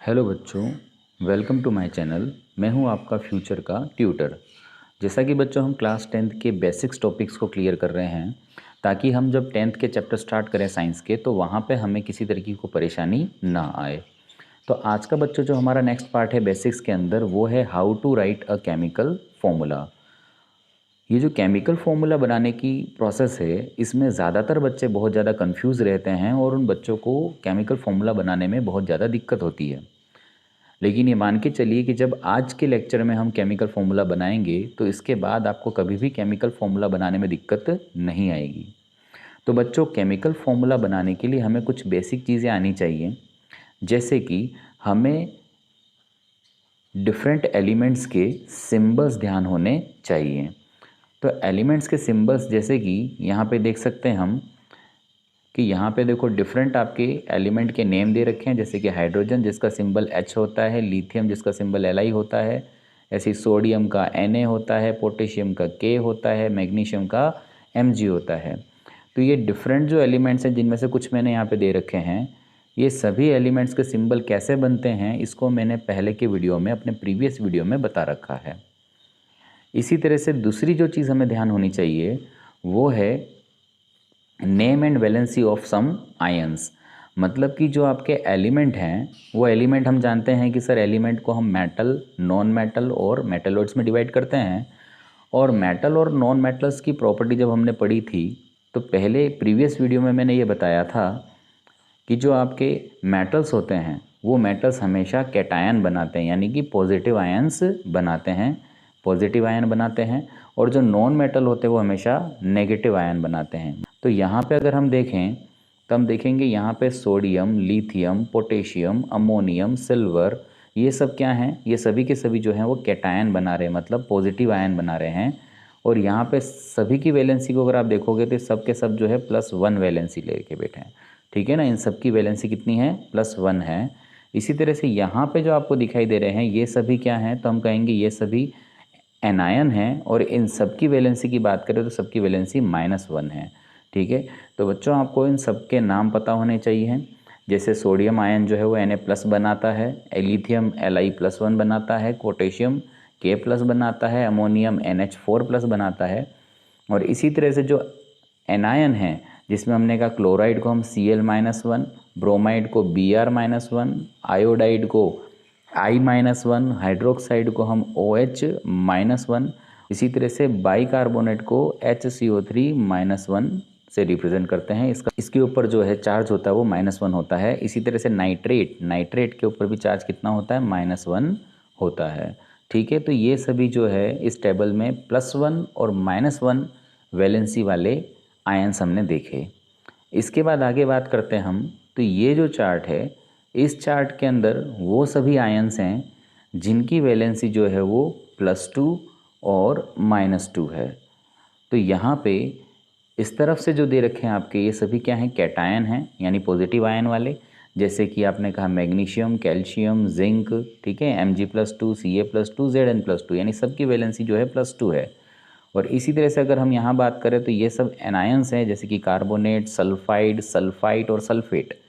Hello बच्चों, welcome to my channel. मैं हूं आपका फ्यूचर का ट्यूटर। जैसा कि बच्चों हम क्लास 10th के बेसिक्स टॉपिक्स को क्लियर कर रहे हैं ताकि हम जब 10th के चैप्टर स्टार्ट करें साइंस के तो वहां पे हमें किसी तरीके को परेशानी ना आए। तो आज का बच्चों जो हमारा नेक्स्ट पार्ट है बेसिक्स के अंदर वो है how to write a chemical formula. ये जो केमिकल फार्मूला बनाने की प्रोसेस है इसमें ज़्यादातर बच्चे बहुत ज़्यादा कंफ्यूज रहते हैं और उन बच्चों को केमिकल फार्मूला बनाने में बहुत ज़्यादा दिक्कत होती है। लेकिन ये मान के चलिए कि जब आज के लेक्चर में हम केमिकल फार्मूला बनाएंगे तो इसके बाद आपको कभी भी केमिकल फार्मूला बनाने में दिक्कत नहीं आएगी। तो बच्चों केमिकल फार्मूला बनाने के लिए हमें कुछ बेसिक चीज़ें आनी चाहिए, जैसे कि हमें डिफरेंट एलिमेंट्स के सिंबल्स ध्यान होने चाहिए। तो एलिमेंट्स के सिंबल्स जैसे कि यहाँ पे देख सकते हैं हम कि यहाँ पे देखो डिफरेंट आपके एलिमेंट के नेम दे रखे हैं, जैसे कि हाइड्रोजन जिसका सिंबल H होता है, लिथियम जिसका सिंबल Li होता है, ऐसे सोडियम का Na होता है, पोटेशियम का K होता है, मैग्नीशियम का Mg होता है। तो ये डिफरेंट जो एलिमेंट्स हैं जिनमें से कुछ मैंने यहाँ पे दे रखे हैं, ये सभी एलिमेंट्स के सिंबल कैसे बनते हैं इसको मैंने पहले के वीडियो में अपने प्रीवियस वीडियो में बता रखा है। इसी तरह से दूसरी जो चीज़ हमें ध्यान होनी चाहिए वो है name and valency of some ions. मतलब कि जो आपके एलिमेंट हैं वो एलिमेंट हम जानते हैं कि सर एलिमेंट को हम मेटल, नॉन मेटल और मेटलॉइड्स में डिवाइड करते हैं। और मेटल और नॉन मेटल्स की प्रॉपर्टी जब हमने पढ़ी थी तो पहले प्रीवियस वीडियो में मैंने ये बताया था कि जो आपके मेटल्स होते हैं वो मेटल्स हमेशा कैटायन बनाते हैं, यानी कि पॉजिटिव आयंस बनाते हैं, पॉजिटिव आयन बनाते हैं। और जो नॉन मेटल होते हैं वो हमेशा नेगेटिव आयन बनाते हैं। तो यहाँ पे अगर हम देखें तो हम देखेंगे यहाँ पे sodium, lithium, potassium, ammonium, silver, ये सब क्या हैं, ये सभी के सभी जो हैं वो कैटायन बना रहे हैं, मतलब पॉजिटिव आयन बना रहे हैं। और यहाँ पे सभी की वैलेंसी को अगर आप देखोगे तो सब के सब जो है +1 वैलेंसी लेके बैठे हैं। ठीक है ना, इन सब की वैलेंसी कितनी है, +1 है। इसी तरह से यहाँ पे जो आपको दिखाई दे रहे हैं ये सभी क्या हैं, तो हम कहेंगे ये सभी एनायन हैं। और इन सब की वैलेंसी की बात करें तो सबकी वैलेंसी -1 है। ठीक है, तो बच्चों आपको इन सब के नाम पता होने चाहिए। जैसे सोडियम आयन जो है वो Na+ बनाता है, लिथियम Li+1 बनाता है, पोटेशियम K+ बनाता है, अमोनियम NH4+ बनाता है। और इसी तरह से जो एनायन है जिसमें हमने कहा क्लोराइड को हम Cl-1, ब्रोमाइड को Br-1, आयोडाइड को I-1, हाइड्रोक्साइड को हम OH-1, इसी तरह से बाइकार्बोनेट को HCO3-1 से रिप्रेजेंट करते हैं। इसके ऊपर जो है चार्ज होता है वो -1 होता है। इसी तरह से नाइट्रेट के ऊपर भी चार्ज कितना होता है, -1 होता है। ठीक है, तो ये सभी जो है इस टेबल में +1 और -1 वैलेंसी वाले आयंस हमने देखे। इसके बाद आगे बात करते हैं हम, तो ये जो चार्ट है इस चार्ट के अंदर वो सभी आयंस हैं जिनकी वैलेंसी जो है वो +2 और -2 है। तो यहाँ पे इस तरफ से जो दे रखे हैं आपके ये सभी क्या हैं, कैटायन हैं, यानी पॉजिटिव आयन वाले। जैसे कि आपने कहा मैग्नीशियम, कैल्शियम, जिंक, ठीक है, Mg+2, Ca+2, Zn+2, यानी सबकी वैलेंसी जो है +2 है। और इसी तरह से अगर हम यहाँ बात करें तो ये सब एनायंस हैं, जैसे कि कार्बोनेट, सल्फाइड, सल्फाइट और सल्फेट,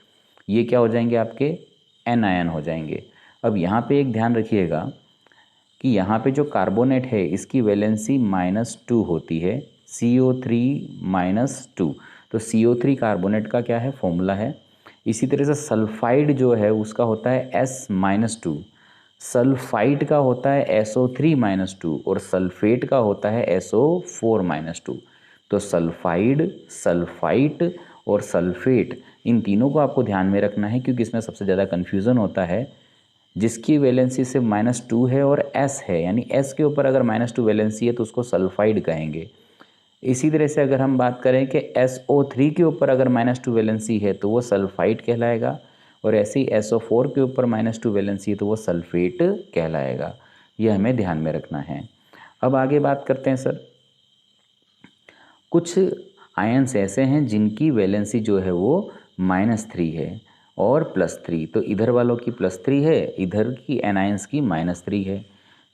ये क्या हो जाएंगे आपके, एनायन हो जाएंगे। अब यहाँ पे एक ध्यान रखिएगा कि यहाँ पे जो कार्बोनेट है इसकी वैलेंसी -2 होती है, CO3-2। तो CO3 कार्बोनेट का क्या है, फॉर्मूला है। इसी तरह से सल्फाइड जो है उसका होता है S-2, सल्फाइड का होता है SO3-2 और सल्फेट का होता है SO4-2। तो सल्फाइड, सल्फाइट और सल्फेट, इन तीनों को आपको ध्यान में रखना है क्योंकि इसमें सबसे ज़्यादा कन्फ्यूज़न होता है। जिसकी वैलेंसी सिर्फ -2 है और S है, यानी S के ऊपर अगर -2 वैलेंसी है तो उसको सल्फाइड कहेंगे। इसी तरह से अगर हम बात करें कि SO3 के ऊपर अगर -2 वैलेंसी है तो वो सल्फाइड कहलाएगा। और ऐसे ही SO4 के ऊपर -2 वैलेंसी है तो वो सल्फेट कहलाएगा। ये हमें ध्यान में रखना है। अब आगे बात करते हैं सर, कुछ आयंस ऐसे हैं जिनकी वैलेंसी जो है वो -3 है और +3। तो इधर वालों की +3 है, इधर की एनायंस की -3 है।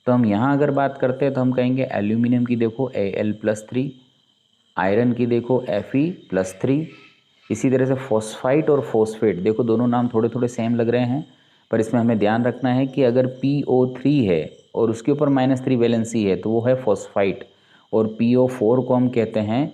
तो हम यहाँ अगर बात करते हैं तो हम कहेंगे एल्यूमिनियम की देखो Al+3, आयरन की देखो Fe+3। इसी तरह से फॉस्फाइट और फॉस्फेट, देखो दोनों नाम थोड़े थोड़े सेम लग रहे हैं, पर इसमें हमें ध्यान रखना है कि अगर PO3 है और उसके ऊपर -3 वैलेंसी है तो वो है फॉस्फाइट, और PO4 को हम कहते हैं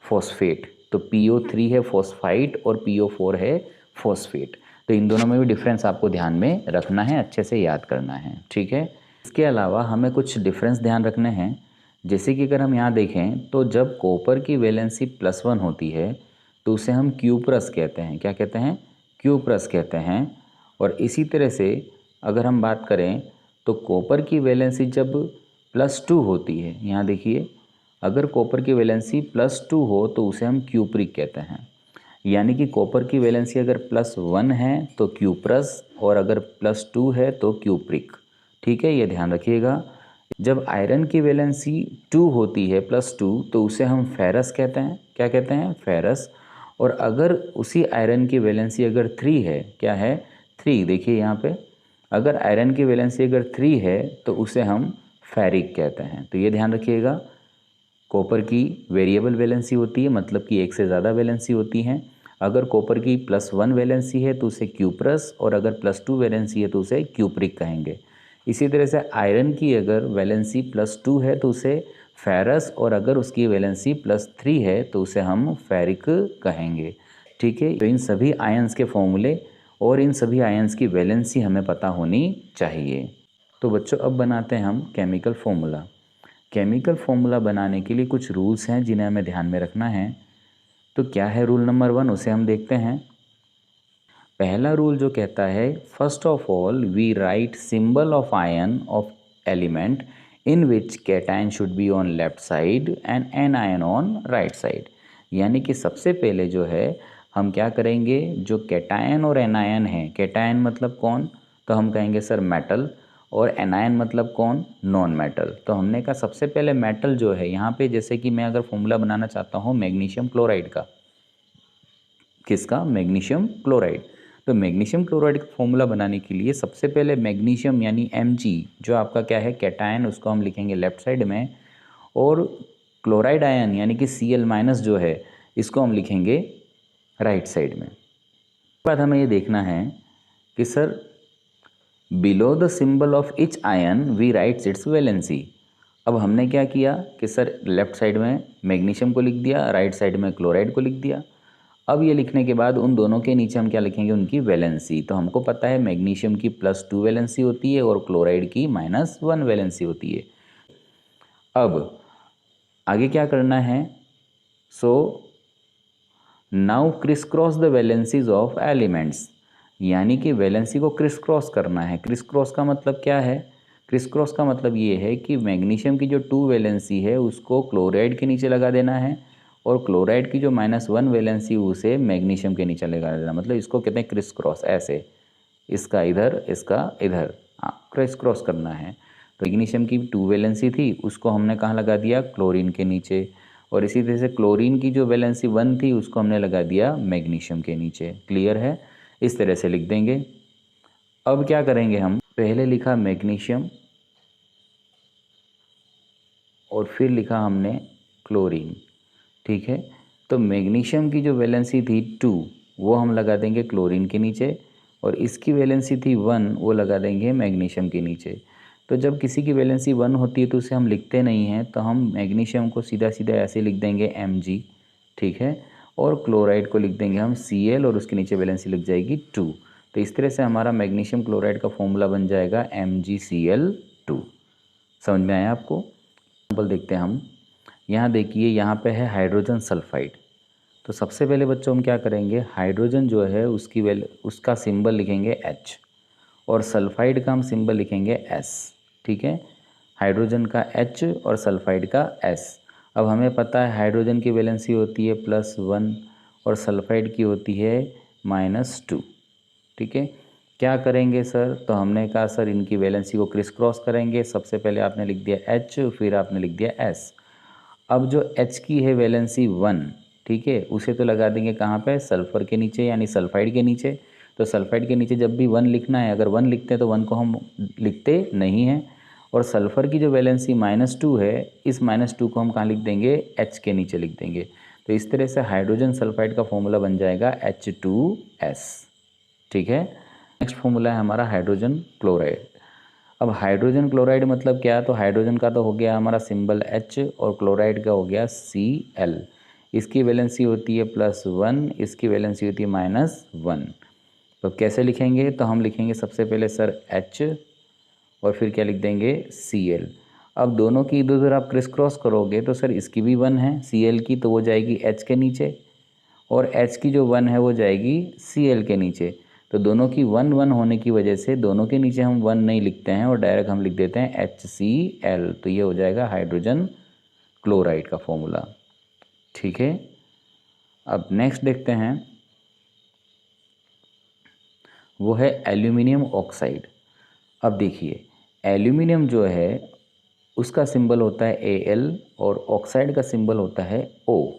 फॉस्फेट। तो PO3 है फॉस्फाइट और PO4 है फॉस्फेट। तो इन दोनों में भी डिफरेंस आपको ध्यान में रखना है, अच्छे से याद करना है, ठीक है। इसके अलावा हमें कुछ डिफरेंस ध्यान रखने हैं। जैसे कि अगर हम यहाँ देखें तो जब कॉपर की वैलेंसी +1 होती है तो उसे हम क्यूप्रस कहते हैं। क्या कहते हैं? क्यूप्रस कहते हैं। और इसी तरह से अगर हम बात करें तो कॉपर की वैलेंसी जब +2 होती है, यहाँ देखिए, अगर कॉपर की वैलेंसी +2 हो तो उसे हम क्यूप्रिक कहते हैं। यानी कि कॉपर की वैलेंसी अगर +1 है तो क्यूप्रस, और अगर +2 है तो क्यूप्रिक, ठीक है, ये ध्यान रखिएगा। जब आयरन की वैलेंसी 2 होती है +2 तो उसे हम फेरस कहते हैं। क्या कहते हैं? फेरस। और अगर उसी आयरन की वैलेंसी अगर 3 है, क्या है? 3, देखिए यहाँ पे, अगर आयरन की वैलेंसी अगर 3 है तो उसे हम फेरिक कहते हैं। तो ये ध्यान रखिएगा, कॉपर की वेरिएबल वैलेंसी होती है, मतलब कि एक से ज़्यादा वैलेंसी होती हैं। अगर कॉपर की +1 वैलेंसी है तो उसे क्यूप्रस, और अगर +2 वैलेंसी है तो उसे क्यूप्रिक कहेंगे। इसी तरह से आयरन की अगर वैलेंसी +2 है तो उसे फेरस, और अगर उसकी वैलेंसी +3 है तो उसे हम फेरिक कहेंगे, ठीक है। तो इन सभी आयंस के फॉर्मूले और इन सभी आयंस की वैलेंसी हमें पता होनी चाहिए। तो बच्चों अब बनाते हैं हम केमिकल फॉर्मूला। केमिकल फॉर्मूला बनाने के लिए कुछ रूल्स हैं जिन्हें हमें ध्यान में रखना है। तो क्या है रूल नंबर 1, उसे हम देखते हैं। पहला रूल जो कहता है, first of all we write symbol of ion of element in which cation should be on left side and anion on right side. यानी कि सबसे पहले जो है हम क्या करेंगे, जो कैटायन और एनायन है, कैटायन मतलब कौन, तो हम कहेंगे सर मेटल, और एनायन मतलब कौन, नॉन मेटल। तो हमने कहा सबसे पहले मेटल जो है, यहाँ पे जैसे कि मैं अगर फॉर्मूला बनाना चाहता हूँ मैग्नीशियम क्लोराइड का, किसका, मैग्नीशियम क्लोराइड। तो मैग्नीशियम क्लोराइड का फॉर्मूला बनाने के लिए सबसे पहले मैग्नीशियम यानी Mg जो आपका क्या है कैटायन, उसको हम लिखेंगे लेफ्ट साइड में, और क्लोराइड आयन यानी कि Cl- जो है इसको हम लिखेंगे राइट साइड में। उसके बाद हमें ये देखना है कि sir below the symbol of each ion we writes its valency. अब हमने क्या किया कि सर लेफ्ट साइड में मैग्नीशियम को लिख दिया, राइट साइड में क्लोराइड को लिख दिया। अब ये लिखने के बाद उन दोनों के नीचे हम क्या लिखेंगे, उनकी वैलेंसी। तो हमको पता है मैग्नीशियम की +2 वैलेंसी होती है और क्लोराइड की -1 वैलेंसी होती है। अब आगे क्या करना है, so now criss cross the valencies of elements, यानी कि वैलेंसी को क्रिस क्रॉस करना है। क्रिस क्रॉस का मतलब क्या है, क्रिस क्रॉस का मतलब ये है कि मैग्नीशियम की जो 2 वैलेंसी है उसको क्लोराइड के नीचे लगा देना है, और क्लोराइड की जो -1 वैलेंसी उसे मैग्नीशियम के नीचे लगा देना, मतलब इसको कहते हैं क्रिस क्रॉस। ऐसे इसका इधर इसका इधर, क्रिस क्रॉस करना है। तो मैग्नीशियम की 2 वैलेंसी थी उसको हमने कहाँ लगा दिया, क्लोरीन के नीचे, और इसी तरह से क्लोरीन की जो वैलेंसी 1 थी उसको हमने लगा दिया मैग्नीशियम के नीचे। क्लियर है, इस तरह से लिख देंगे। अब क्या करेंगे, हम पहले लिखा मैग्नीशियम और फिर लिखा हमने क्लोरीन, ठीक है। तो मैग्नीशियम की जो वैलेंसी थी 2 वो हम लगा देंगे क्लोरीन के नीचे, और इसकी वैलेंसी थी 1 वो लगा देंगे मैग्नीशियम के नीचे। तो जब किसी की वैलेंसी 1 होती है तो उसे हम लिखते नहीं हैं, तो हम मैग्नीशियम को सीधा सीधा ऐसे लिख देंगे Mg, ठीक है, और क्लोराइड को लिख देंगे हम Cl, और उसके नीचे वैलेंसी लिख जाएगी 2। तो इस तरह से हमारा मैग्नीशियम क्लोराइड का फॉर्मूला बन जाएगा MgCl2। समझ में आया आपको? एग्जाम्पल देखते हैं हम। यहाँ देखिए, यहाँ पे है हाइड्रोजन सल्फाइड। तो सबसे पहले बच्चों हम क्या करेंगे, हाइड्रोजन जो है उसका सिंबल लिखेंगे H, और सल्फाइड का हम सिंबल लिखेंगे S, ठीक है। हाइड्रोजन का H और सल्फाइड का S। अब हमें पता है हाइड्रोजन की वैलेंसी होती है +1 और सल्फाइड की होती है -2, ठीक है। क्या करेंगे सर, तो हमने कहा सर इनकी वैलेंसी को क्रिस क्रॉस करेंगे। सबसे पहले आपने लिख दिया H, फिर आपने लिख दिया S। अब जो H की है वैलेंसी 1, ठीक है, उसे तो लगा देंगे कहाँ पे, सल्फ़र के नीचे यानी सल्फाइड के नीचे। तो सल्फाइड के नीचे जब भी 1 लिखना है, अगर 1 लिखते हैं तो 1 को हम लिखते नहीं हैं। और सल्फ़र की जो वैलेंसी -2 है, इस -2 को हम कहाँ लिख देंगे, H के नीचे लिख देंगे। तो इस तरह से हाइड्रोजन सल्फाइड का फॉर्मूला बन जाएगा H2S, ठीक है। नेक्स्ट फॉर्मूला है हमारा हाइड्रोजन क्लोराइड। अब हाइड्रोजन क्लोराइड मतलब क्या, तो हाइड्रोजन का तो हो गया हमारा सिंबल H और क्लोराइड का हो गया Cl। इसकी वैलेंसी होती है +1, इसकी वैलेंसी होती है -1। तो कैसे लिखेंगे, तो हम लिखेंगे सबसे पहले सर H और फिर क्या लिख देंगे Cl। अब दोनों की इधर उधर आप क्रिस क्रॉस करोगे तो सर इसकी भी 1 है Cl की, तो वो जाएगी H के नीचे, और H की जो 1 है वो जाएगी Cl के नीचे। तो दोनों की 1 1 होने की वजह से दोनों के नीचे हम 1 नहीं लिखते हैं और डायरेक्ट हम लिख देते हैं HCl। तो ये हो जाएगा हाइड्रोजन क्लोराइड का फॉर्मूला। ठीक है, अब नेक्स्ट देखते हैं, वो है एल्यूमिनियम ऑक्साइड। अब देखिए एल्यूमिनियम जो है उसका सिंबल होता है Al और ऑक्साइड का सिंबल होता है O।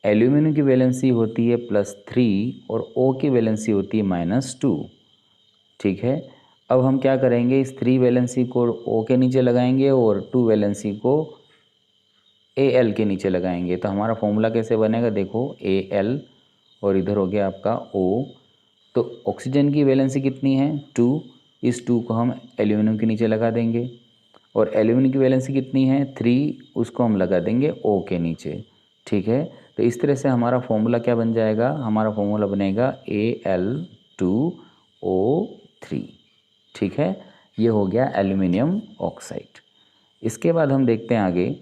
एल्यूमिनियम की वैलेंसी होती है +3 और O की वैलेंसी होती है -2। ठीक है, अब हम क्या करेंगे, इस 3 वैलेंसी को O के नीचे लगाएंगे और 2 वैलेंसी को Al के नीचे लगाएंगे। तो हमारा फॉर्मूला कैसे बनेगा, देखो Al और इधर हो गया आपका O। तो ऑक्सीजन की वैलेंसी कितनी है 2, इस 2 को हम एल्यूमिनियम के नीचे लगा देंगे, और एल्यूमिनियम की वैलेंसी कितनी है 3, उसको हम लगा देंगे O के नीचे। ठीक है, तो इस तरह से हमारा फॉर्मूला क्या बन जाएगा, हमारा फॉर्मूला बनेगा Al2O3। ठीक है, ये हो गया एल्यूमिनियम ऑक्साइड। इसके बाद हम देखते हैं आगे,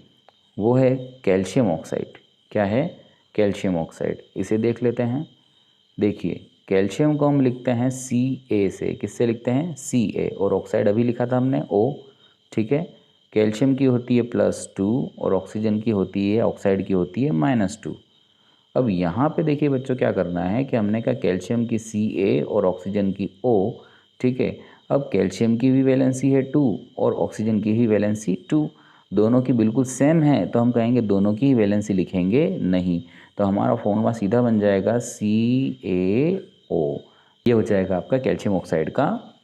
वो है कैल्शियम ऑक्साइड। क्या है, कैल्शियम ऑक्साइड, इसे देख लेते हैं। देखिए कैल्शियम को हम लिखते हैं Ca से, किससे लिखते हैं Ca, और ऑक्साइड अभी लिखा था हमने O। ठीक है, कैल्शियम की होती है +2 और ऑक्सीजन की होती है, ऑक्साइड की होती है -2। अब यहाँ पे देखिए बच्चों क्या करना है कि हमने कहा कैल्शियम की Ca और ऑक्सीजन की O। ठीक है, अब कैल्शियम की भी वैलेंसी है 2 और ऑक्सीजन की भी वैलेंसी 2, दोनों की बिल्कुल सेम है, तो हम कहेंगे दोनों की वैलेंसी लिखेंगे नहीं। तो हमारा फॉर्मूला सीधा बन जाएगा CaO। ये हो जाएगा आपका कैल्शियम ऑक्साइड का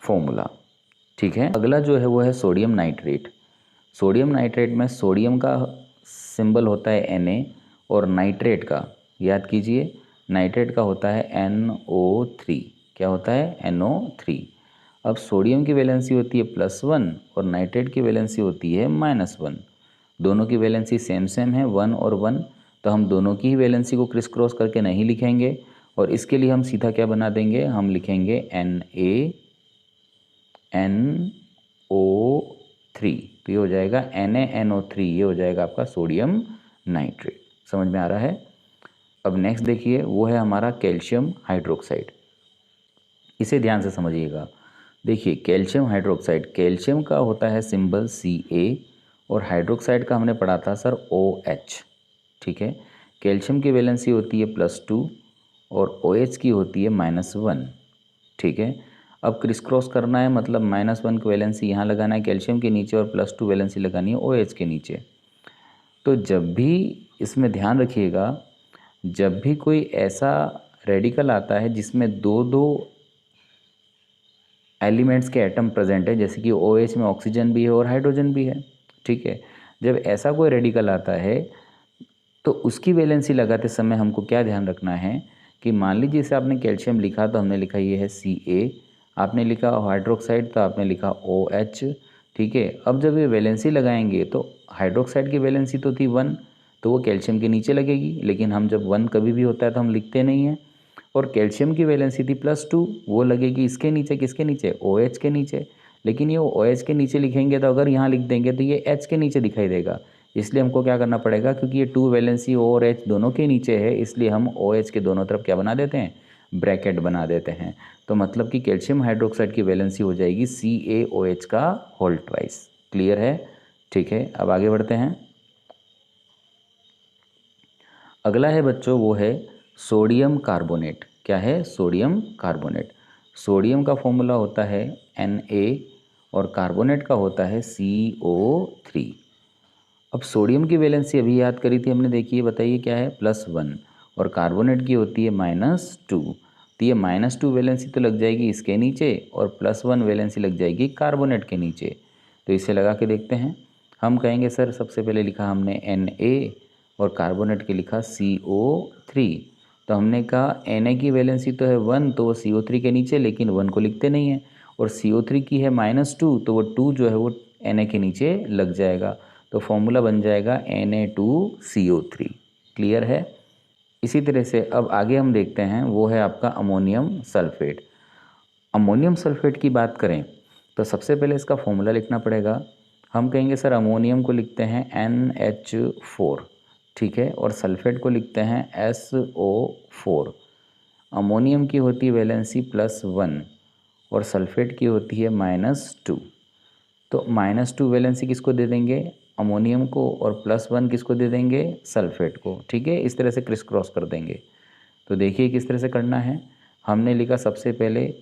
फॉर्मूला। ठीक है, अगला जो है वो है सोडियम नाइट्रेट। सोडियम नाइट्रेट में सोडियम का सिंबल होता है Na और नाइट्रेट का, याद कीजिए, नाइट्रेट का होता है NO3। क्या होता है NO3। अब सोडियम की वैलेंसी होती है +1 और नाइट्रेट की वैलेंसी होती है -1। दोनों की वैलेंसी सेम सेम है 1 और 1, तो हम दोनों की ही वैलेंसी को क्रिस क्रॉस करके नहीं लिखेंगे, और इसके लिए हम सीधा क्या बना देंगे, हम लिखेंगे NaNO3। तो ये हो जाएगा NaNO3, ये हो जाएगा आपका सोडियम नाइट्रेट। समझ में आ रहा है। अब नेक्स्ट देखिए, वो है हमारा कैल्शियम हाइड्रोक्साइड। इसे ध्यान से समझिएगा। देखिए कैल्शियम हाइड्रोक्साइड, कैल्शियम का होता है सिंबल Ca और हाइड्रोक्साइड का हमने पढ़ा था सर OH। ठीक है, कैल्शियम की वैलेंसी होती है +2 और OH की होती है -1। ठीक है, अब क्रिस क्रॉस करना है, मतलब -1 की वैलेंसी यहाँ लगाना है कैल्शियम के नीचे और +2 वैलेंसी लगानी है OH के नीचे। तो जब भी इसमें ध्यान रखिएगा, जब भी कोई ऐसा रेडिकल आता है जिसमें दो दो एलिमेंट्स के एटम प्रेजेंट है, जैसे कि OH में ऑक्सीजन भी है और हाइड्रोजन भी है। ठीक है, जब ऐसा कोई रेडिकल आता है तो उसकी वैलेंसी लगाते समय हमको क्या ध्यान रखना है कि मान लीजिए जैसे आपने कैल्शियम लिखा तो हमने लिखा ये है Ca, आपने लिखा हाइड्रोक्साइड तो आपने लिखा OH। ठीक है, अब जब ये वैलेंसी लगाएंगे तो हाइड्रोक्साइड की वैलेंसी तो थी 1, तो वो कैल्शियम के नीचे लगेगी, लेकिन हम जब 1 कभी भी होता है तो हम लिखते नहीं हैं। और कैल्शियम की वैलेंसी थी +2, वो लगेगी इसके नीचे, किसके नीचे, OH के नीचे। लेकिन ये OH के नीचे लिखेंगे तो अगर यहाँ लिख देंगे तो ये H के नीचे दिखाई देगा, इसलिए हमको क्या करना पड़ेगा, क्योंकि ये 2 वैलेंसी O और H दोनों के नीचे है, इसलिए हम OH के दोनों तरफ क्या बना देते हैं, ब्रैकेट बना देते हैं। तो मतलब कि कैल्शियम हाइड्रोक्साइड की वैलेंसी हो जाएगी CaOH का होल ट्वाइस। क्लियर है। ठीक है, अब आगे बढ़ते हैं। अगला है बच्चों वो है सोडियम कार्बोनेट। क्या है, सोडियम कार्बोनेट। सोडियम का फॉर्मूला होता है Na और कार्बोनेट का होता है CO3। अब सोडियम की वैलेंसी अभी याद करी थी हमने, देखिए बताइए क्या है, +1 और कार्बोनेट की होती है -2। तो ये -2 वैलेंसी तो लग जाएगी इसके नीचे और +1 वैलेंसी लग जाएगी कार्बोनेट के नीचे। तो इसे लगा के देखते हैं। हम कहेंगे सर सबसे पहले लिखा हमने Na और कार्बोनेट के लिखा CO3, तो हमने कहा Na की वैलेंसी तो है 1, तो वो CO3 के नीचे, लेकिन 1 को लिखते नहीं है, और CO3 की है -2, तो वो 2 जो है वो Na के नीचे लग जाएगा, तो फॉर्मूला बन जाएगा Na2CO3। क्लियर है। इसी तरह से अब आगे हम देखते हैं, वो है आपका अमोनियम सल्फेट। अमोनियम सल्फेट की बात करें तो सबसे पहले इसका फॉर्मूला लिखना पड़ेगा। हम कहेंगे सर अमोनियम को लिखते हैं NH4, ठीक है, और सल्फेट को लिखते हैं SO4। अमोनियम की होती है वैलेंसी +1 और सल्फेट की होती है -2। तो -2 वैलेंसी किसको दे देंगे? अमोनियम को, और +1 किसको दे देंगे? सल्फेट को। ठीक है, इस तरह से क्रिस क्रॉस कर देंगे। तो देखिए किस तरह से करना है। हमने लिखा सबसे पहले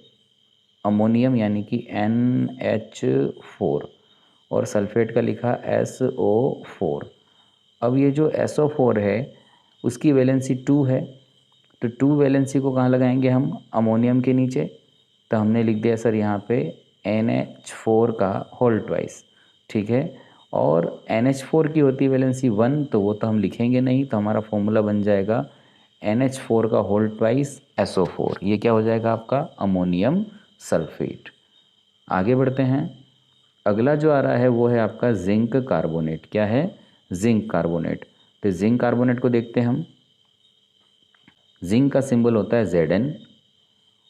अमोनियम यानी कि NH4 और सल्फेट का लिखा SO4। अब ये जो SO4 है उसकी वैलेंसी 2 है, तो 2 वैलेंसी को कहाँ लगाएंगे हम? अमोनियम के नीचे। तो हमने लिख दिया सर यहाँ पे NH4 का होल ट्वाइस, ठीक है, और NH4 की होती है वैलेंसी 1, तो वो तो हम लिखेंगे नहीं, तो हमारा फॉर्मूला बन जाएगा NH4 का होल ट्वाइस SO4। ये क्या हो जाएगा आपका? Ammonium sulphate. आगे बढ़ते हैं। अगला जो आ रहा है वो है आपका जिंक कार्बोनेट। क्या है? Zinc carbonate. तो जिंक कार्बोनेट को देखते हैं हम। जिंक का सिंबल होता है Zn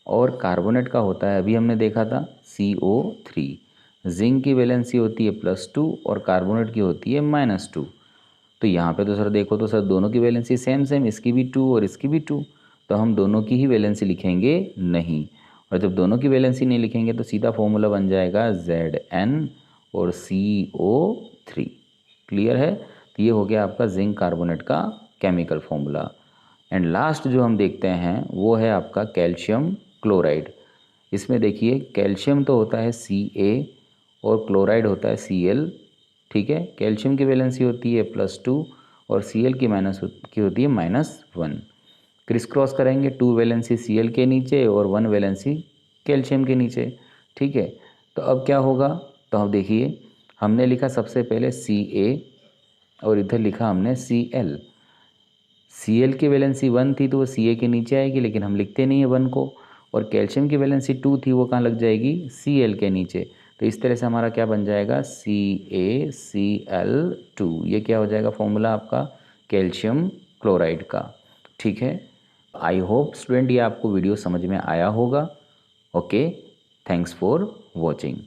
और कार्बोनेट का होता है, अभी हमने देखा था, CO3। जिंक की वैलेंसी होती है +2 और कार्बोनेट की होती है -2। तो यहाँ पे तो सर देखो तो सर दोनों की वैलेंसी सेम सेम, इसकी भी 2 और इसकी भी 2, तो हम दोनों की ही वैलेंसी लिखेंगे नहीं। और जब दोनों की वैलेंसी नहीं लिखेंगे तो सीधा फॉर्मूला बन जाएगा Zn और CO3। क्लियर है। तो ये हो गया आपका जिंक कार्बोनेट का केमिकल फॉर्मूला। एंड लास्ट जो हम देखते हैं वो है आपका कैल्शियम क्लोराइड। इसमें देखिए कैल्शियम तो होता है Ca और क्लोराइड होता है Cl, ठीक है। कैल्शियम की वैलेंसी होती है +2 और Cl की होती है -1। क्रिस क्रॉस करेंगे, 2 वैलेंसी Cl के नीचे और 1 वैलेंसी कैल्शियम के नीचे, ठीक है। तो अब क्या होगा? तो अब देखिए हमने लिखा सबसे पहले Ca और इधर लिखा हमने Cl। Cl की वैलेंसी 1 थी तो वो Ca के नीचे आएगी, लेकिन हम लिखते नहीं है 1 को। और कैल्शियम की वैलेंसी 2 थी, वो कहाँ लग जाएगी? Cl के नीचे। तो इस तरह से हमारा क्या बन जाएगा? CaCl2। ये क्या हो जाएगा फॉर्मूला आपका कैल्शियम क्लोराइड का, ठीक है। आई होप स्टूडेंट ये आपको वीडियो समझ में आया होगा। Okay, thanks for watching.